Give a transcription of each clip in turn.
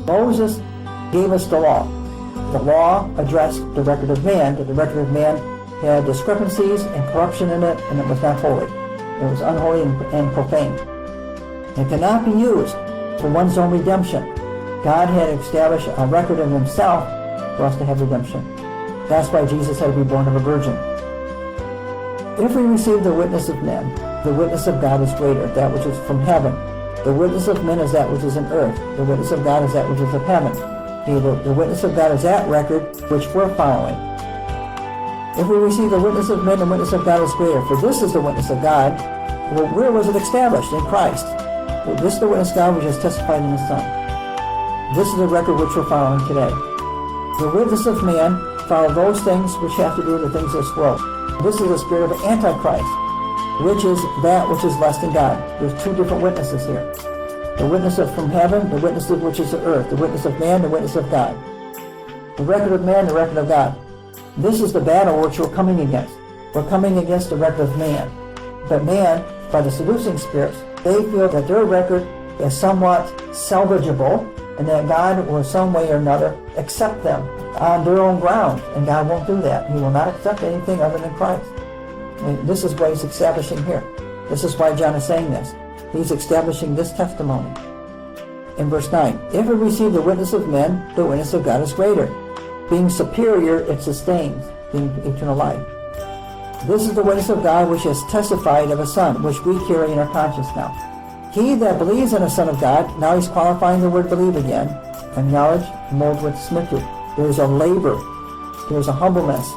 Moses gave us the law. The law addressed the record of man, that the record of man had discrepancies and corruption in it, and it was not holy. It was unholy and profane. It cannot be used for one's own redemption. God had established a record of himself for us to have redemption. That's why Jesus had to be born of a virgin. If we receive the witness of men, the witness of God is greater, that which is from heaven. The witness of men is that which is in earth. The witness of God is that which is of heaven. The witness of God is that record which we're following. If we receive the witness of men, the witness of God is greater. For this is the witness of God. Well, where was it established? In Christ. Well, this is the witness of God which has testified in his Son. This is the record which we're following today. The witness of man follow those things which have to do with the things of this world. This is the spirit of Antichrist, which is that which is less than God. There's two different witnesses here. The witness of from heaven, the witness of which is the earth, the witness of man, the witness of God. The record of man, the record of God. This is the battle which we're coming against. We're coming against the record of man. But man, by the seducing spirits, they feel that their record is somewhat salvageable, and that God will some way or another accept them on their own ground. And God won't do that. He will not accept anything other than Christ. And this is what he's establishing here. This is why John is saying this. He's establishing this testimony. In verse 9, if we receive the witness of men, the witness of God is greater. Being superior, it sustains being eternal life. This is the witness of God which has testified of a Son, which we carry in our conscience now. He that believes in the Son of God, now he's qualifying the word believe again, and knowledge molded with smithry. There's a labor, there's a humbleness,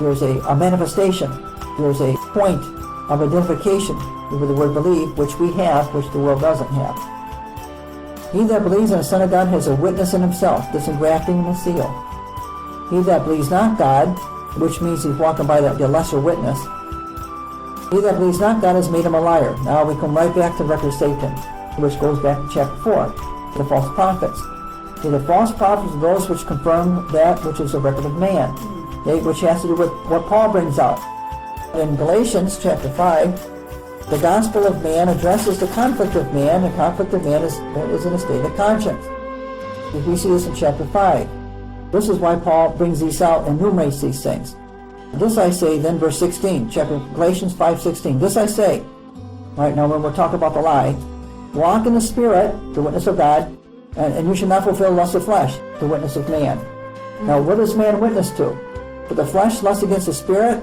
there's a manifestation, there's a point of identification with the word believe, which we have, which the world doesn't have. He that believes in the Son of God has a witness in himself, this engrafting the seal. He that believes not God, which means he's walking by the lesser witness, he that believes not God has made him a liar. Now we come right back to the record of Satan, which goes back to chapter 4, the false prophets. The false prophets are those which confirm that which is the record of man, which has to do with what Paul brings out. In Galatians chapter 5, the gospel of man addresses the conflict of man. The conflict of man is in a state of conscience. We see this in chapter 5. This is why Paul brings these out and enumerates these things. This I say, then verse 16, chapter Galatians 5:16. This I say, right now when we're talking about the lie, walk in the Spirit, the witness of God, and you shall not fulfill the lust of flesh, the witness of man. Now what does man witness to? For the flesh lusts against the Spirit,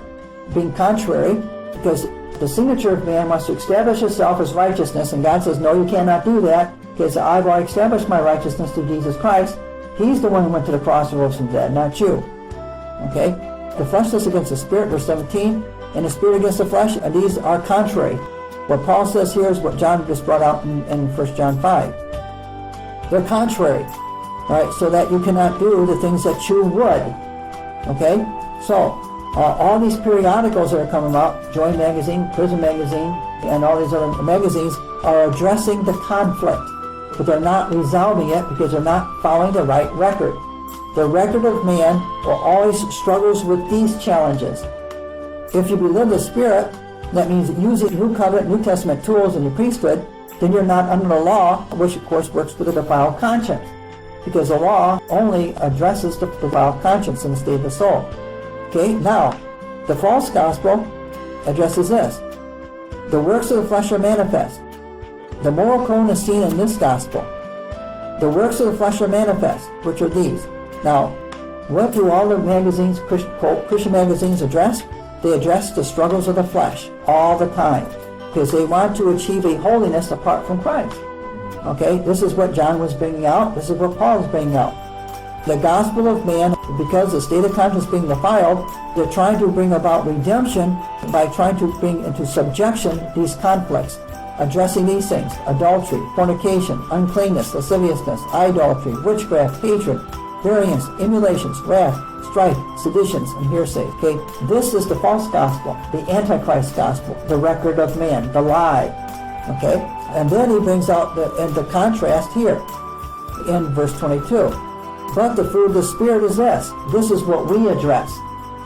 being contrary, because the signature of man wants to establish itself as righteousness, and God says, no, you cannot do that, because I've already established my righteousness through Jesus Christ. He's the one who went to the cross and rose from the dead, not you. Okay? The flesh lusts against the Spirit, verse 17, and the Spirit against the flesh, and these are contrary. What Paul says here is what John just brought out in 1 John 5. They're contrary, right? So that you cannot do the things that you would. Okay? So, all these periodicals that are coming out, Joy Magazine, Prison Magazine, and all these other magazines are addressing the conflict, but they're not resolving it because they're not following the right record. The record of man always struggles with these challenges. If you believe the Spirit, that means using New Covenant, New Testament tools in your priesthood, then you're not under the law, which of course works with a defiled conscience. Because the law only addresses the defiled conscience in the state of the soul. Okay, now, the false gospel addresses this. The works of the flesh are manifest. The moral cone is seen in this gospel. The works of the flesh are manifest, which are these. Now, what do all the magazines, Christian magazines address? They address the struggles of the flesh all the time, because they want to achieve a holiness apart from Christ. Okay, this is what John was bringing out. This is what Paul is bringing out. The gospel of man, because the state of conscience being defiled, they're trying to bring about redemption by trying to bring into subjection these conflicts, addressing these things: adultery, fornication, uncleanness, lasciviousness, idolatry, witchcraft, hatred, variance, emulations, wrath, strife, seditions, and hearsay. Okay, this is the false gospel, the Antichrist gospel, the record of man, the lie. Okay, and then he brings out the contrast here in verse 22. But the fruit of the Spirit is this. This is what we address.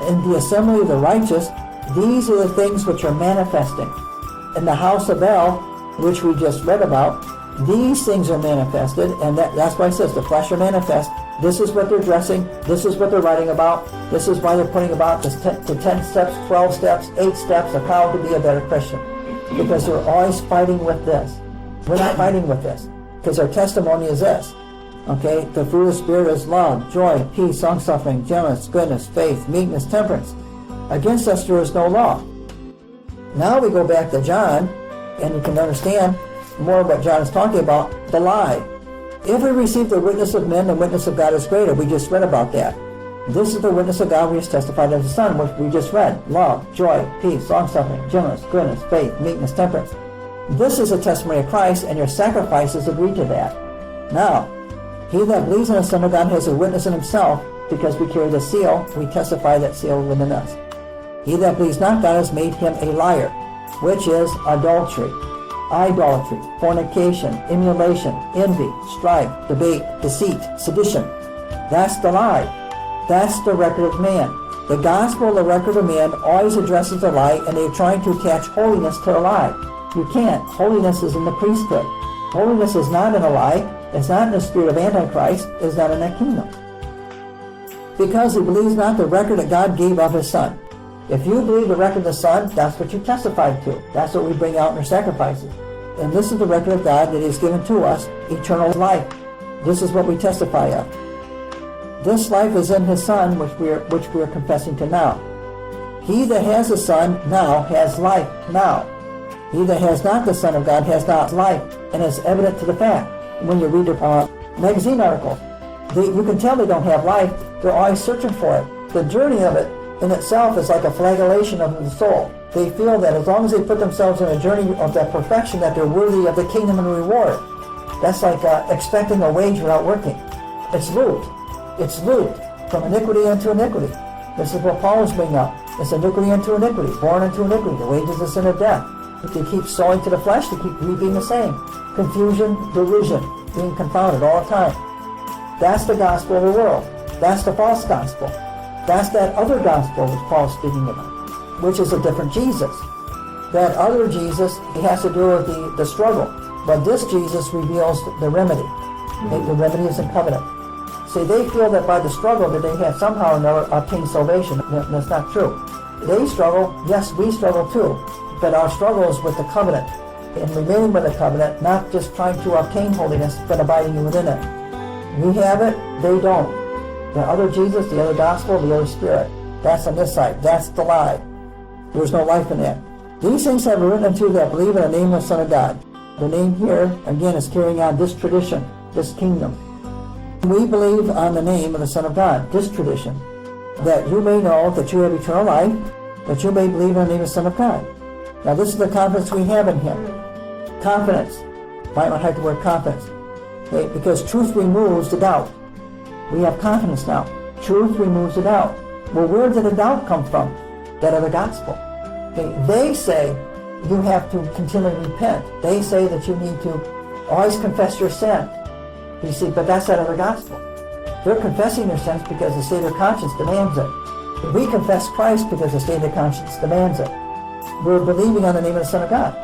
In the assembly of the righteous, these are the things which are manifesting. In the house of El, which we just read about, These things are manifested, and that's why it says the flesh are manifest. This is what they're addressing. This is what they're writing about. This is why they're putting about this 10 steps, 12 steps, 8 steps of how to be a better Christian. Because they're always fighting with this. We're not fighting with this. Because our testimony is this. Okay? The fruit of the Spirit is love, joy, peace, long-suffering, gentleness, goodness, faith, meekness, temperance. Against us there is no law. Now we go back to John, and you can understand more what John is talking about, the lie. If we receive the witness of men, the witness of God is greater. We just read about that. This is the witness of God we has testified of the Son, which we just read. Love, joy, peace, long-suffering, gentleness, goodness, faith, meekness, temperance. This is a testimony of Christ, and your sacrifices agree to that. Now, he that believes in the Son of God has a witness in himself, because we carry the seal, we testify that seal within us. He that believes not God has made him a liar, which is adultery, idolatry, fornication, emulation, envy, strife, debate, deceit, sedition. That's the lie. That's the record of man. The gospel, the record of man, always addresses the lie, and they're trying to attach holiness to the lie. You can't. Holiness is in the priesthood. Holiness is not in a lie. It's not in the spirit of Antichrist. It's not in that kingdom. Because he believes not the record that God gave of his Son. If you believe the record of the Son, that's what you testified to. That's what we bring out in our sacrifices. And this is the record of God that is given to us, eternal life. This is what we testify of. This life is in his Son, which we are confessing to now. He that has the Son now has life now. He that has not the Son of God has not life, and it's evident to the fact. When you read the magazine articles, you can tell they don't have life. They're always searching for it. The journey of it in itself is like a flagellation of the soul. They feel that as long as they put themselves in a journey of that perfection, that they're worthy of the kingdom and reward. That's like expecting a wage without working. It's looped. It's looped from iniquity unto iniquity. This is what Paul is bringing up. It's iniquity unto iniquity, born into iniquity. The wages of sin of death. If they keep sowing to the flesh, they keep reaping the same. Confusion, derision, being confounded all the time. That's the gospel of the world. That's the false gospel. That's that other gospel which Paul's speaking about, which is a different Jesus. That other Jesus, it has to do with the struggle. But this Jesus reveals the remedy. The remedy is in covenant. See, they feel that by the struggle that they have somehow or another obtained salvation. That's not true. They struggle, yes, we struggle too. But our struggle is with the covenant. And remaining with the covenant, not just trying to obtain holiness, but abiding within it. We have it, they don't. The other Jesus, the other gospel, the other spirit. That's on this side. That's the lie. There's no life in that. These things have been written unto you that believe in the name of the Son of God. The name here, again, is carrying on this tradition, this kingdom. We believe on the name of the Son of God, this tradition, that you may know that you have eternal life, that you may believe in the name of the Son of God. Now this is the confidence we have in him. Confidence. Might not have the word confidence. Okay? Because truth removes the doubt. We have confidence now. Truth removes the doubt. Well, where did the doubt come from? That other gospel. Okay? They say you have to continually repent. They say that you need to always confess your sin. You see, but that's that other gospel. They're confessing their sins because the state of conscience demands it. We confess Christ because the state of conscience demands it. We're believing on the name of the Son of God.